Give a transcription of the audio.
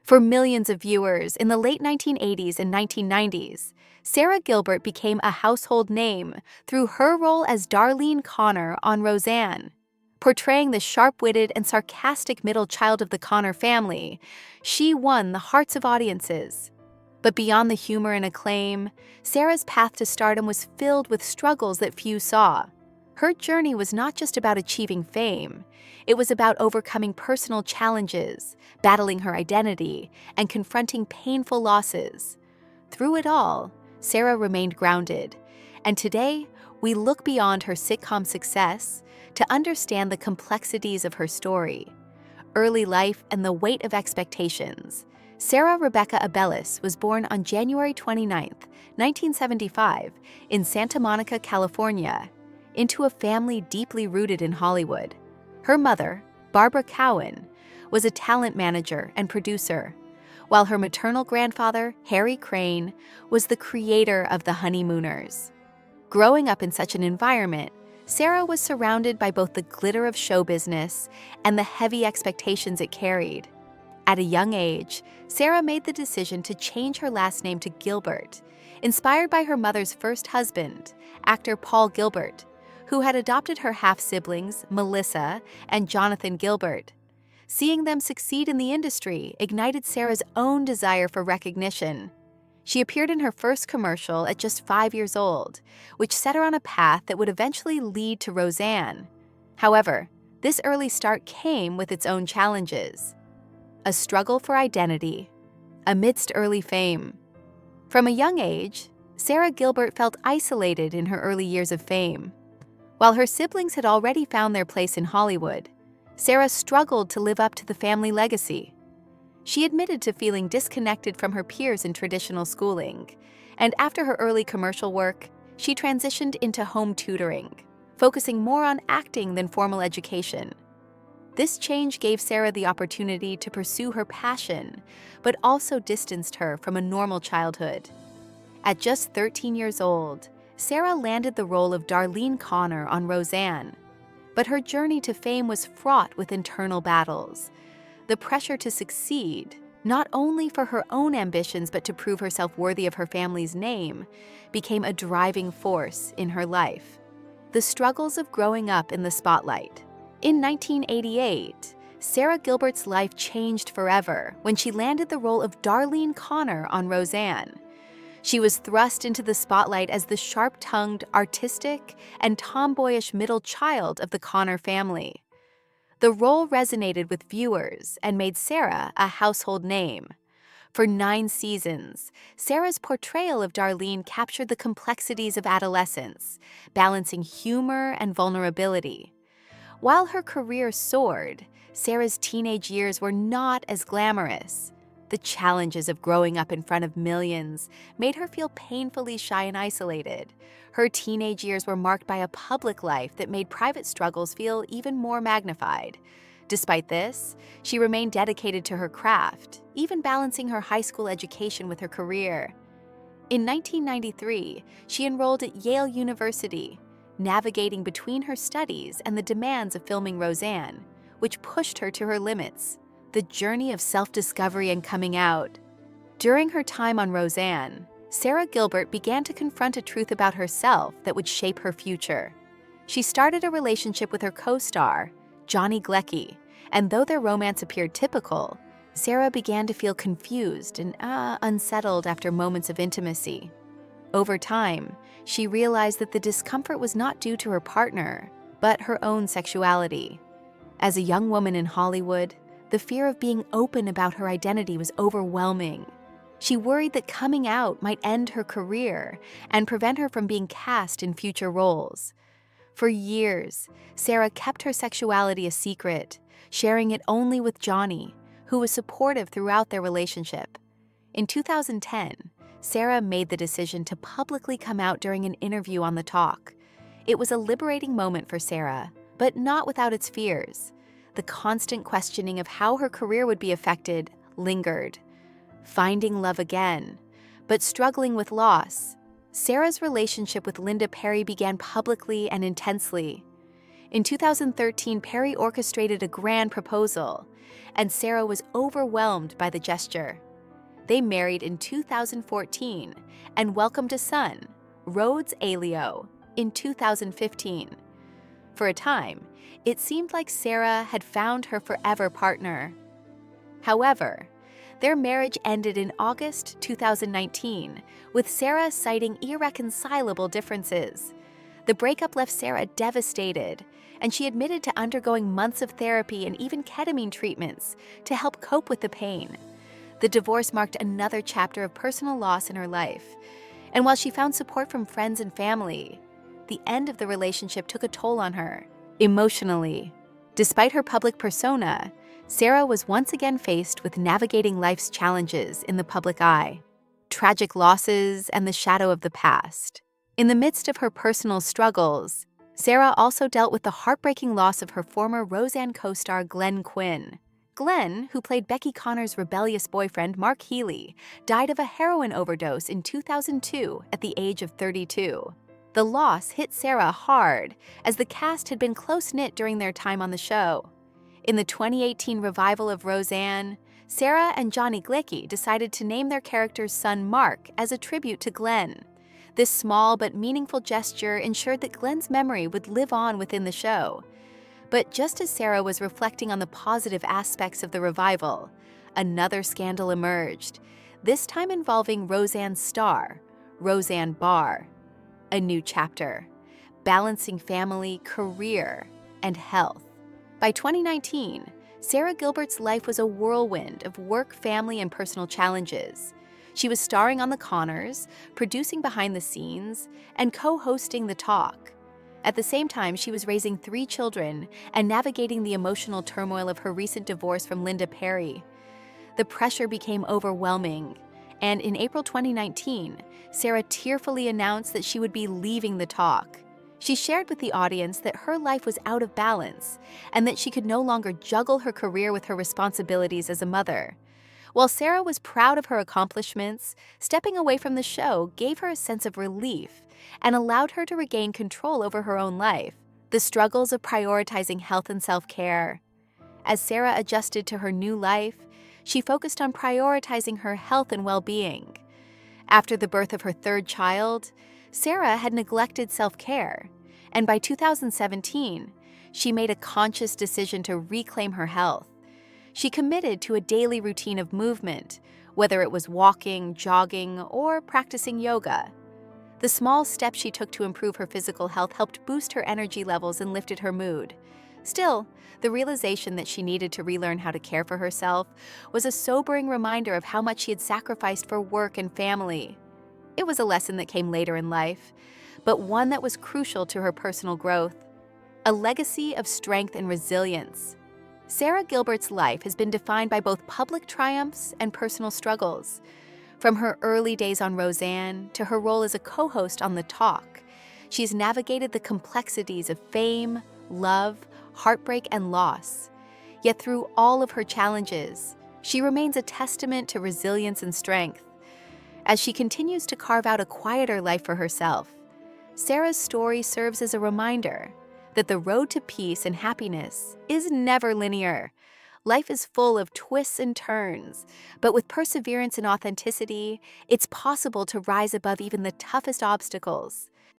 For millions of viewers in the late 1980s and 1990s, Sara Gilbert became a household name through her role as Darlene Conner on Roseanne. Portraying the sharp-witted and sarcastic middle child of the Conner family, she won the hearts of audiences. But beyond the humor and acclaim, Sara's path to stardom was filled with struggles that few saw. Her journey was not just about achieving fame. It was about overcoming personal challenges, battling her identity, and confronting painful losses. Through it all, Sara remained grounded, and today we look beyond her sitcom success to understand the complexities of her story, early life, and the weight of expectations. Sara Rebecca Abeles was born on January 29, 1975, in Santa Monica, California, into a family deeply rooted in Hollywood. Her mother, Barbara Cowan, was a talent manager and producer, while her maternal grandfather, Harry Crane, was the creator of The Honeymooners. Growing up in such an environment, Sara was surrounded by both the glitter of show business and the heavy expectations it carried. At a young age, Sara made the decision to change her last name to Gilbert, inspired by her mother's first husband, actor Paul Gilbert, who had adopted her half-siblings, Melissa and Jonathan Gilbert. Seeing them succeed in the industry ignited Sara's own desire for recognition. She appeared in her first commercial at just 5 years old, which set her on a path that would eventually lead to Roseanne. However, this early start came with its own challenges. A struggle for identity amidst early fame. From a young age, Sara Gilbert felt isolated in her early years of fame. While her siblings had already found their place in Hollywood, Sara struggled to live up to the family legacy. She admitted to feeling disconnected from her peers in traditional schooling, and after her early commercial work, she transitioned into home tutoring, focusing more on acting than formal education. This change gave Sara the opportunity to pursue her passion, but also distanced her from a normal childhood. At just 13 years old, Sara landed the role of Darlene Conner on Roseanne, but her journey to fame was fraught with internal battles. The pressure to succeed, not only for her own ambitions but to prove herself worthy of her family's name, became a driving force in her life. The struggles of growing up in the spotlight. In 1988, Sara Gilbert's life changed forever when she landed the role of Darlene Conner on Roseanne. She was thrust into the spotlight as the sharp-tongued, artistic, and tomboyish middle child of the Conner family. The role resonated with viewers and made Sara a household name. For 9 seasons, Sara's portrayal of Darlene captured the complexities of adolescence, balancing humor and vulnerability. While her career soared, Sara's teenage years were not as glamorous. The challenges of growing up in front of millions made her feel painfully shy and isolated. Her teenage years were marked by a public life that made private struggles feel even more magnified. Despite this, she remained dedicated to her craft, even balancing her high school education with her career. In 1993, she enrolled at Yale University, navigating between her studies and the demands of filming Roseanne, which pushed her to her limits. The journey of self-discovery and coming out. During her time on Roseanne, Sara Gilbert began to confront a truth about herself that would shape her future. She started a relationship with her co-star, Johnny Glecki, and though their romance appeared typical, Sara began to feel confused and unsettled after moments of intimacy. Over time, she realized that the discomfort was not due to her partner, but her own sexuality. As a young woman in Hollywood, the fear of being open about her identity was overwhelming. She worried that coming out might end her career and prevent her from being cast in future roles. For years, Sara kept her sexuality a secret, sharing it only with Johnny, who was supportive throughout their relationship. In 2010, Sara made the decision to publicly come out during an interview on The Talk. It was a liberating moment for Sara, but not without its fears. The constant questioning of how her career would be affected lingered. Finding love again, but struggling with loss, Sara's relationship with Linda Perry began publicly and intensely. In 2013, Perry orchestrated a grand proposal, and Sara was overwhelmed by the gesture. They married in 2014 and welcomed a son, Rhodes Aleo, in 2015. For a time, it seemed like Sara had found her forever partner. However, their marriage ended in August 2019, with Sara citing irreconcilable differences. The breakup left Sara devastated, and she admitted to undergoing months of therapy and even ketamine treatments to help cope with the pain. The divorce marked another chapter of personal loss in her life, and while she found support from friends and family, the end of the relationship took a toll on her, emotionally. Despite her public persona, Sara was once again faced with navigating life's challenges in the public eye, tragic losses, and the shadow of the past. In the midst of her personal struggles, Sara also dealt with the heartbreaking loss of her former Roseanne co-star Glenn Quinn. Glenn, who played Becky Conner's rebellious boyfriend Mark Healy, died of a heroin overdose in 2002 at the age of 32. The loss hit Sara hard, as the cast had been close-knit during their time on the show. In the 2018 revival of Roseanne, Sara and Johnny Glicki decided to name their character's son Mark as a tribute to Glenn. This small but meaningful gesture ensured that Glenn's memory would live on within the show. But just as Sara was reflecting on the positive aspects of the revival, another scandal emerged, this time involving Roseanne's star, Roseanne Barr. A new chapter, balancing family, career, and health. By 2019, Sara Gilbert's life was a whirlwind of work, family, and personal challenges. She was starring on The Conners, producing behind the scenes, and co-hosting The Talk. At the same time, she was raising 3 children and navigating the emotional turmoil of her recent divorce from Linda Perry. The pressure became overwhelming, and in April 2019, Sara tearfully announced that she would be leaving The Talk. She shared with the audience that her life was out of balance and that she could no longer juggle her career with her responsibilities as a mother. While Sara was proud of her accomplishments, stepping away from the show gave her a sense of relief and allowed her to regain control over her own life. The struggles of prioritizing health and self-care. As Sara adjusted to her new life, she focused on prioritizing her health and well-being. After the birth of her 3rd child, Sara had neglected self-care, and by 2017, she made a conscious decision to reclaim her health. She committed to a daily routine of movement, whether it was walking, jogging, or practicing yoga. The small steps she took to improve her physical health helped boost her energy levels and lifted her mood. Still, the realization that she needed to relearn how to care for herself was a sobering reminder of how much she had sacrificed for work and family. It was a lesson that came later in life, but one that was crucial to her personal growth. A legacy of strength and resilience. Sara Gilbert's life has been defined by both public triumphs and personal struggles. From her early days on Roseanne to her role as a co-host on The Talk, she's navigated the complexities of fame, love, heartbreak, and loss. Yet through all of her challenges, she remains a testament to resilience and strength. As she continues to carve out a quieter life for herself, Sara's story serves as a reminder that the road to peace and happiness is never linear. Life is full of twists and turns, but with perseverance and authenticity, it's possible to rise above even the toughest obstacles.